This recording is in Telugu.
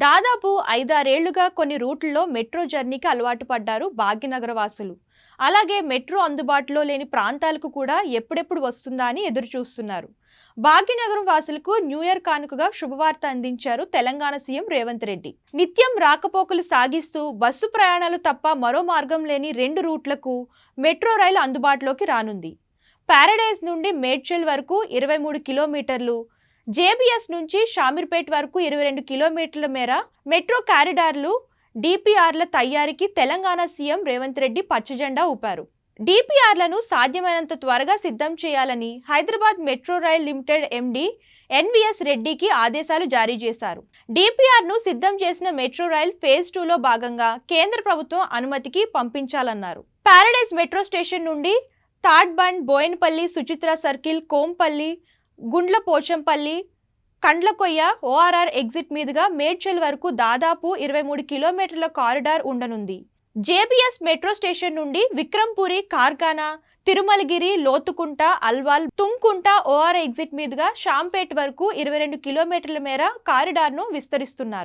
దాదాపు 5-6 ఏళ్లుగా కొన్ని రూట్లలో మెట్రో జర్నీకి అలవాటు పడ్డారు భాగ్యనగర వాసులు. అలాగే మెట్రో అందుబాటులో లేని ప్రాంతాలకు కూడా ఎప్పుడెప్పుడు వస్తుందా అని ఎదురు చూస్తున్నారు. భాగ్యనగరం వాసులకు న్యూ ఇయర్ కానుకగా శుభవార్త అందించారు తెలంగాణ సీఎం రేవంత్ రెడ్డి. నిత్యం రాకపోకలు సాగిస్తూ బస్సు ప్రయాణాలు తప్ప మరో మార్గం లేని 2 రూట్లకు మెట్రో రైలు అందుబాటులోకి రానుంది. పారడైజ్ నుండి మేడ్చల్ వరకు 23 కిలోమీటర్లు, జేబీఎస్ నుంచి షామీర్పేట్ వరకు 22 కిలోమీటర్ల మేర మెట్రో కారిడార్లు, డిపిఆర్ల తయారీకి తెలంగాణ సీఎం రేవంత్ రెడ్డి పచ్చజెండా ఊపారు. డిపిఆర్లను సాధ్యమైనంత త్వరగా సిద్ధం చేయాలని Hyderabad metro rail limited MD NVS రెడ్డికి ఆదేశాలు జారీ చేశారు. డిపిఆర్ను సిద్ధం చేసిన మెట్రో రైల్ ఫేజ్ 2లో భాగంగా కేంద్ర ప్రభుత్వం అనుమతికి పంపించాలన్నారు. పారడైజ్ మెట్రో స్టేషన్ నుండి Tadbund, Bowenpally, Suchitra circle, Kompally, Gundla Pochampally, Kandlakoya, ORR exit మీదుగా మేడ్చల్ వరకు దాదాపు 23 కిలోమీటర్ల కారిడార్ ఉండనుంది. జేబీఎస్ మెట్రో స్టేషన్ నుండి విక్రంపురి, కార్ఖానా, తిరుమలగిరి, లోతుకుంట, అల్వాల్, తుంకుంట, ఓఆర్ ఎగ్జిట్ మీదుగా షాంపేట్ వరకు 22 కిలోమీటర్ల మేర కారిడార్ను విస్తరిస్తున్నారు.